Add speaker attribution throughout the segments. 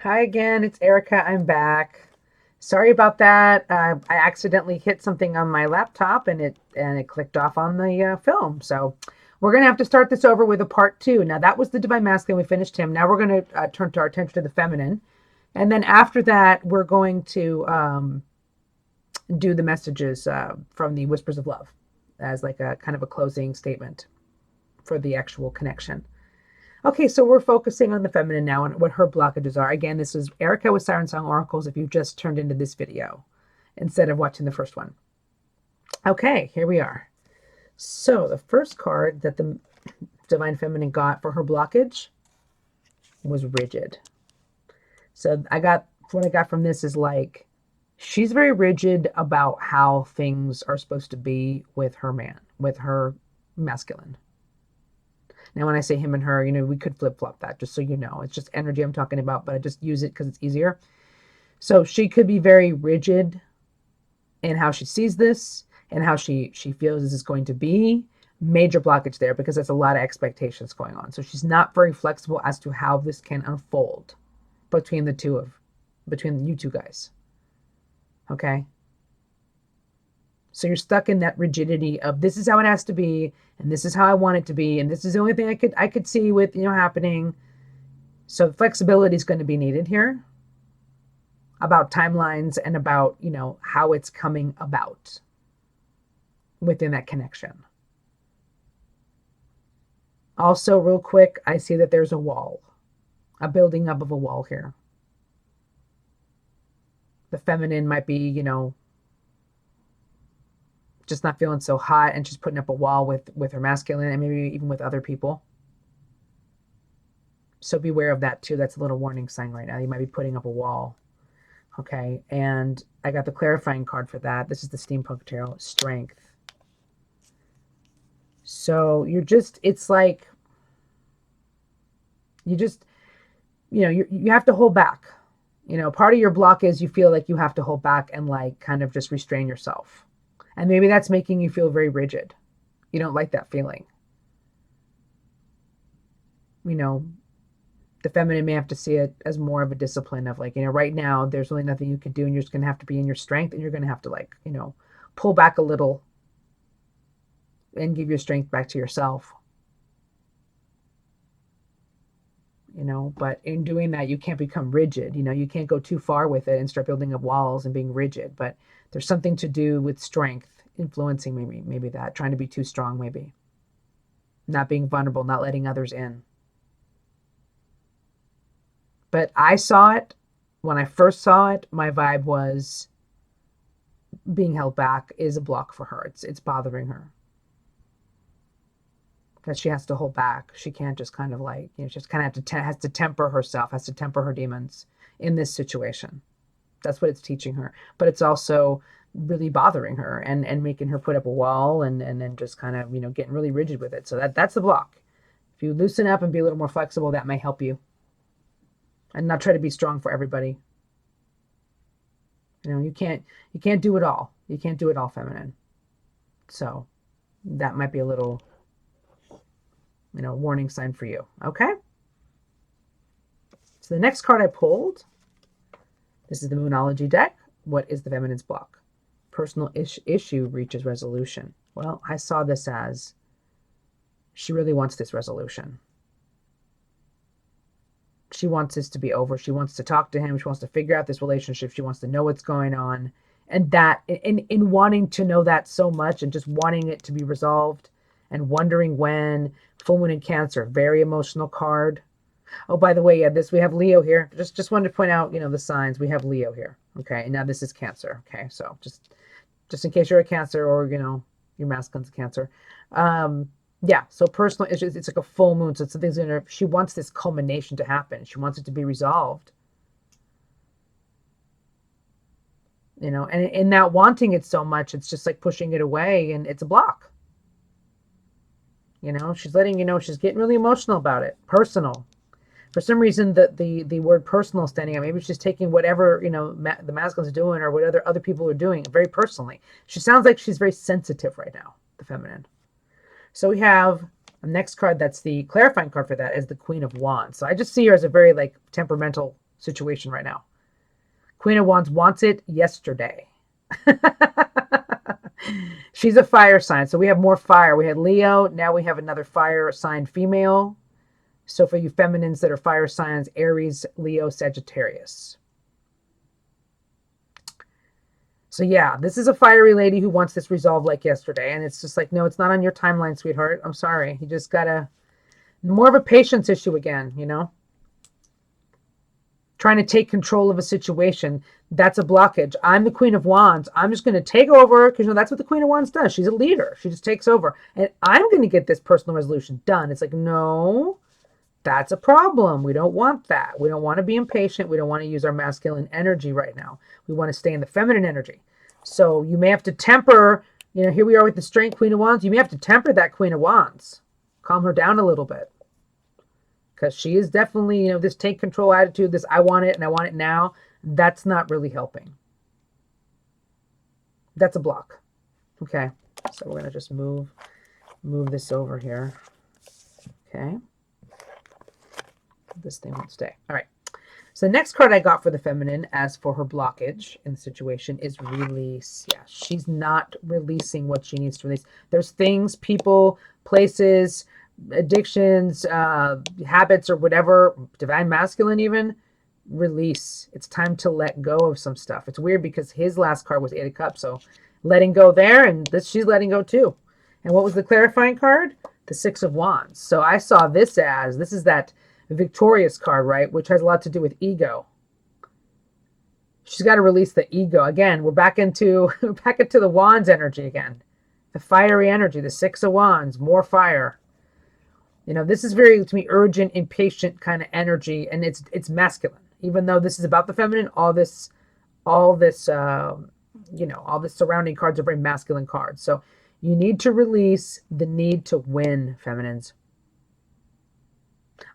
Speaker 1: Hi again, it's Erica. I'm back. Sorry about that. I accidentally hit something on my laptop and it clicked off on the film. So we're gonna have to start this over with a part two. Now that was the divine masculine. We finished him. Now we're gonna turn to our attention to the feminine, and then after that we're going to do the messages from the whispers of love as like a kind of a closing statement for the actual connection. Okay, so we're focusing on the feminine now and what her blockages are. Again, this is Erica with Siren Song Oracles if you just turned into this video instead of watching the first one. Okay, here we are. So the first card that the Divine Feminine got for her blockage was rigid. So what I got from this is like, she's very rigid about how things are supposed to be with her man, with her masculine. Now, when I say him and her, we could flip-flop that, just so you know. It's just energy I'm talking about, but I just use it because it's easier. So she could be very rigid in how she sees this and how she feels this is going to be. Major blockage there because there's a lot of expectations going on. So she's not very flexible as to how this can unfold between between you two guys. Okay? So you're stuck in that rigidity of this is how it has to be, and this is how I want it to be, and this is the only thing I could see with happening. So flexibility is going to be needed here about timelines and about how it's coming about within that connection. Also, real quick, I see that there's a wall, a building up of a wall here. The feminine might be, just not feeling so hot and she's putting up a wall with her masculine and maybe even with other people. So beware of that too. That's a little warning sign right now. You might be putting up a wall. Okay, and I got the clarifying card for that. This is the steampunk tarot, strength. So it's like you just you have to hold back. Part of your block is you feel like you have to hold back and like kind of just restrain yourself. And maybe that's making you feel very rigid. You don't like that feeling. The feminine may have to see it as more of a discipline of like, right now there's really nothing you can do and you're just going to have to be in your strength and you're going to have to like, pull back a little and give your strength back to yourself. But in doing that, you can't become rigid. You can't go too far with it and start building up walls and being rigid. But there's something to do with strength influencing maybe that, trying to be too strong, maybe not being vulnerable, not letting others in. But I saw it when I first saw it. My vibe was being held back is a block for her. It's bothering her. That she has to hold back. She can't just kind of like, she just kind of has to temper herself, has to temper her demons in this situation. That's what it's teaching her. But it's also really bothering her and making her put up a wall and then just kind of, getting really rigid with it. So that's the block. If you loosen up and be a little more flexible, that may help you. And not try to be strong for everybody. You can't do it all. You can't do it all, feminine. So that might be a little warning sign for you. Okay. So the next card I pulled, this is the Moonology deck. What is the feminine's block? Personal issue reaches resolution. Well, I saw this as she really wants this resolution. She wants this to be over. She wants to talk to him. She wants to figure out this relationship. She wants to know what's going on. And that in wanting to know that so much and just wanting it to be resolved and wondering when. Full moon in Cancer, very emotional card. Oh, by the way, yeah, we have Leo here. Just wanted to point out, the signs. We have Leo here. Okay, and now this is Cancer. Okay, so just in case you're a Cancer or your masculine's Cancer. Yeah, so personal issues. It's like a full moon, so something's in her. She wants this culmination to happen. She wants it to be resolved. And in that wanting it so much, it's just like pushing it away, and it's a block. She's letting you know she's getting really emotional about it. Personal. For some reason, the word personal is standing out. Maybe she's taking whatever, the masculines are doing or what other people are doing very personally. She sounds like she's very sensitive right now, the feminine. So we have the next card that's the clarifying card for that is the Queen of Wands. So I just see her as a very like temperamental, situation right now. Queen of Wands wants it yesterday. She's a fire sign, so we have more fire. We had Leo, now we have another fire sign female. So for you feminines that are fire signs, Aries, Leo, Sagittarius. So yeah, this is a fiery lady who wants this resolved like yesterday. And it's just like, no, it's not on your timeline, sweetheart. I'm sorry. You just gotta, more of a patience issue again, you know? Trying to take control of a situation. That's a blockage. I'm the Queen of Wands. I'm just going to take over because, you know, that's what the Queen of Wands does. She's a leader. She just takes over. And I'm going to get this personal resolution done. It's like, no, that's a problem. We don't want that. We don't want to be impatient. We don't want to use our masculine energy right now. We want to stay in the feminine energy. So you may have to temper, you know, here we are with the Strength Queen of Wands. You may have to temper that Queen of Wands. Calm her down a little bit. Because she is definitely, you know, this take control attitude, this I want it and I want it now. That's not really helping. That's a block. Okay. So we're going to just move this over here. Okay. This thing won't stay. All right. So the next card I got for the feminine as for her blockage in the situation is release. Yeah, she's not releasing what she needs to release. There's things, people, places, addictions, habits, or whatever, divine masculine even, release. It's time to let go of some stuff. It's weird because his last card was 8 of Cups, so letting go there, and this she's letting go too. And what was the clarifying card? The 6 of Wands. So I saw this as, this is that victorious card, right, which has a lot to do with ego. She's got to release the ego. Again, we're back into the Wands energy again. The fiery energy, the 6 of Wands, more fire. You know, this is very, to me, urgent, impatient kind of energy, and it's masculine. Even though this is about the feminine, all this, you know, all the surrounding cards are very masculine cards. So you need to release the need to win, feminines.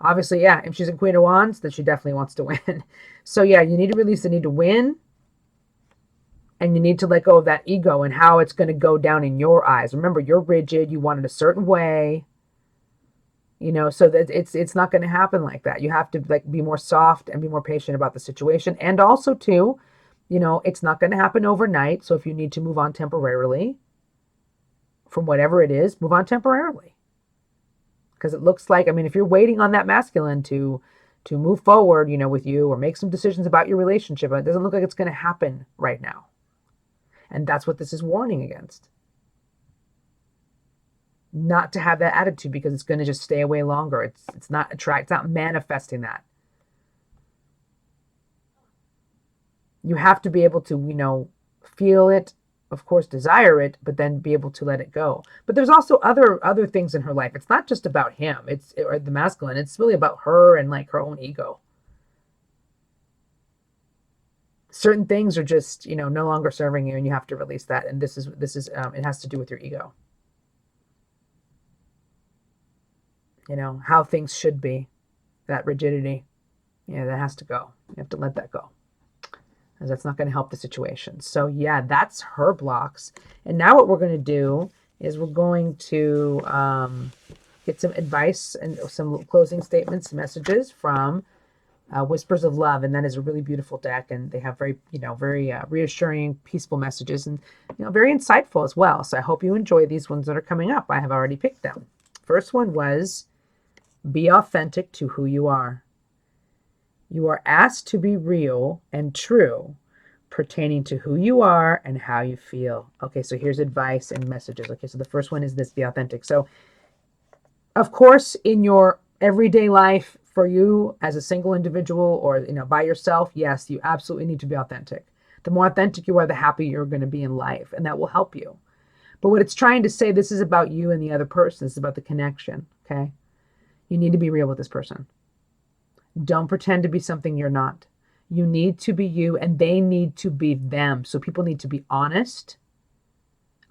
Speaker 1: Obviously, yeah, if she's in Queen of Wands, then she definitely wants to win. So yeah, you need to release the need to win, and you need to let go of that ego and how it's going to go down in your eyes. Remember, you're rigid. You want it a certain way. You know, so that it's not going to happen like that. You have to like be more soft and be more patient about the situation. And also too, you know, it's not going to happen overnight. So if you need to move on temporarily from whatever it is, move on temporarily. Because it looks like, I mean, if you're waiting on that masculine to move forward, you know, with you or make some decisions about your relationship, it doesn't look like it's going to happen right now. And that's what this is warning against. Not to have that attitude because it's going to just stay away longer. It's not it's not manifesting that. You have to be able to, you know, feel it, of course, desire it, but then be able to let it go. But there's also other things in her life. It's not just about him. Or the masculine. It's really about her and like her own ego. Certain things are just, you know, no longer serving you, and you have to release that. And this is it has to do with your ego. You know, how things should be, that rigidity, yeah, that has to go. You have to let that go, because that's not going to help the situation. So yeah, that's her blocks. And now what we're going to do is we're going to get some advice and some closing statements, messages from Whispers of Love. And that is a really beautiful deck. And they have very, you know, very reassuring, peaceful messages, and, you know, very insightful as well. So I hope you enjoy these ones that are coming up. I have already picked them. First one was, be authentic to who you are. You are asked to be real and true pertaining to who you are and how you feel. Okay, so here's advice and messages. Okay, so the first one is this: be authentic. So, of course, in your everyday life, for you as a single individual or, you know, by yourself, yes, you absolutely need to be authentic. The more authentic you are, the happier you're going to be in life, and that will help you. But what it's trying to say, this is about you and the other person. This is about the connection, okay? You need to be real with this person. Don't pretend to be something you're not. You need to be you, and they need to be them. So people need to be honest.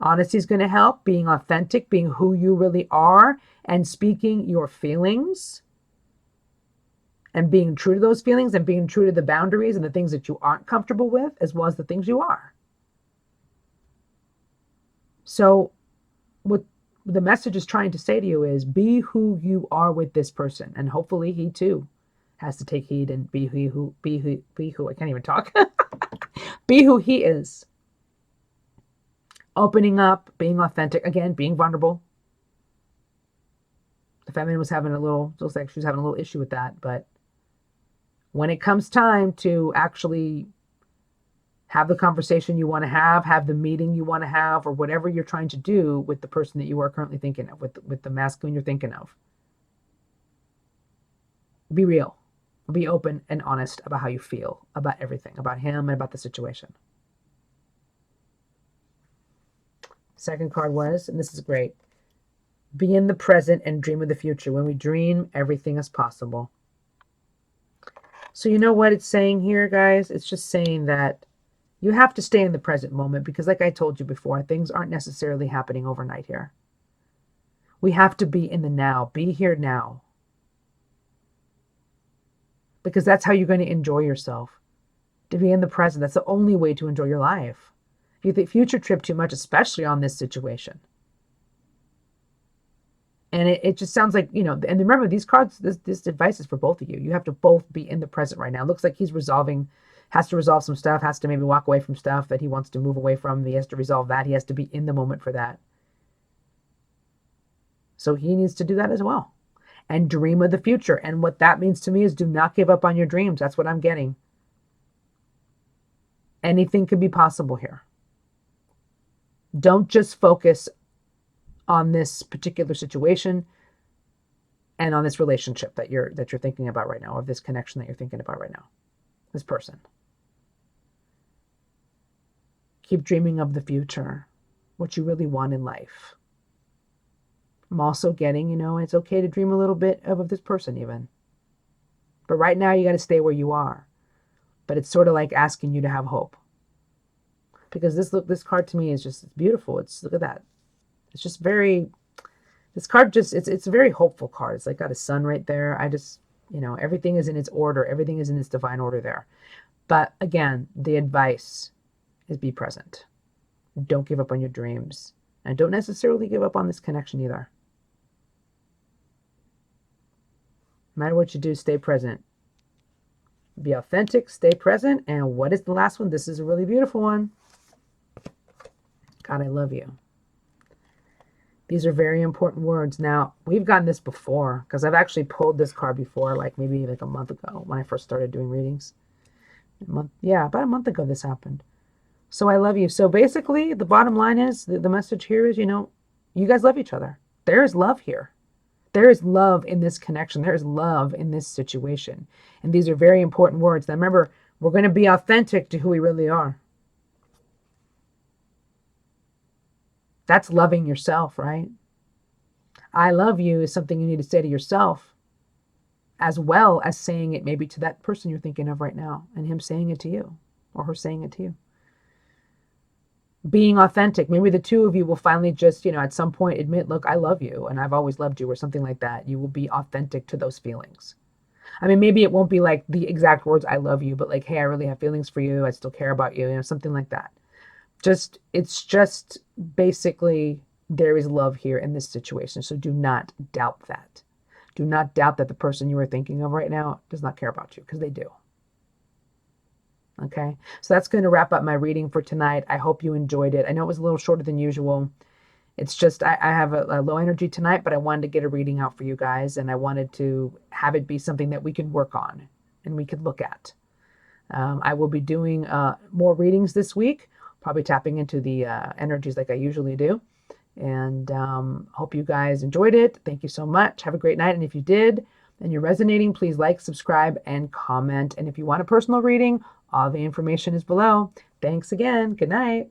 Speaker 1: Honesty is going to help. Being authentic, being who you really are, and speaking your feelings, and being true to those feelings, and being true to the boundaries and the things that you aren't comfortable with, as well as the things you are. So what the message is trying to say to you is, be who you are with this person, and hopefully he too has to take heed and be who I can't even talk. Be who he is. Opening up, being authentic, again, being vulnerable. The feminine was having looks like she was having a little issue with that, but when it comes time to actually have the conversation you want to have the meeting you want to have, or whatever you're trying to do with the person that you are currently thinking of, with the masculine you're thinking of, be real. Be open and honest about how you feel about everything, about him and about the situation. Second card was, and this is great, be in the present and dream of the future. When we dream, everything is possible. So you know what it's saying here, guys? It's just saying that you have to stay in the present moment because, like I told you before, things aren't necessarily happening overnight here. We have to be in the now. Be here now. Because that's how you're going to enjoy yourself. To be in the present. That's the only way to enjoy your life. If you think future trip too much, especially on this situation. And it just sounds like, and remember, these cards, this advice is for both of you. You have to both be in the present right now. It looks like he's has to resolve some stuff, has to maybe walk away from stuff that he wants to move away from. He has to resolve that. He has to be in the moment for that. So he needs to do that as well. And dream of the future. And what that means to me is do not give up on your dreams. That's what I'm getting. Anything could be possible here. Don't just focus on this particular situation and on this relationship that you're thinking about right now, or this connection that you're thinking about right now, this person. Keep dreaming of the future, what you really want in life. I'm also getting, it's okay to dream a little bit of this person even. But right now you got to stay where you are. But it's sort of like asking you to have hope. Because this card to me is just, it's beautiful. Look at that. It's just this card it's a very hopeful card. It's like got a sun right there. Everything is in its order. Everything is in its divine order there. But again, the advice is be present. Don't give up on your dreams. And don't necessarily give up on this connection either. No matter what you do, stay present. Be authentic, stay present. And what is the last one? This is a really beautiful one. God, I love you. These are very important words. Now, we've gotten this before because I've actually pulled this card before, maybe a month ago when I first started doing readings. About a month ago this happened. So I love you. So basically, the bottom line is, the message here is, you guys love each other. There is love here. There is love in this connection. There is love in this situation. And these are very important words. Now remember, we're going to be authentic to who we really are. That's loving yourself, right? I love you is something you need to say to yourself, as well as saying it maybe to that person you're thinking of right now, and him saying it to you, or her saying it to you. Being authentic. Maybe the two of you will finally just, at some point admit, look, I love you, and I've always loved you, or something like that. You will be authentic to those feelings. I mean, maybe it won't be like the exact words, I love you, but like, hey, I really have feelings for you. I still care about you, something like that. It's just basically, there is love here in this situation. So do not doubt that. Do not doubt that the person you are thinking of right now does not care about you, because they do. Okay, so that's going to wrap up my reading for tonight. I hope you enjoyed it. I know it was a little shorter than usual. It's just I have a low energy tonight, but I wanted to get a reading out for you guys, and I wanted to have it be something that we could work on and we could look at. I will be doing more readings this week, probably tapping into the energies like I usually do. And hope you guys enjoyed it. Thank you so much. Have a great night. And if you did and you're resonating, please like, subscribe, and comment. And if you want a personal reading, all the information is below. Thanks again. Good night.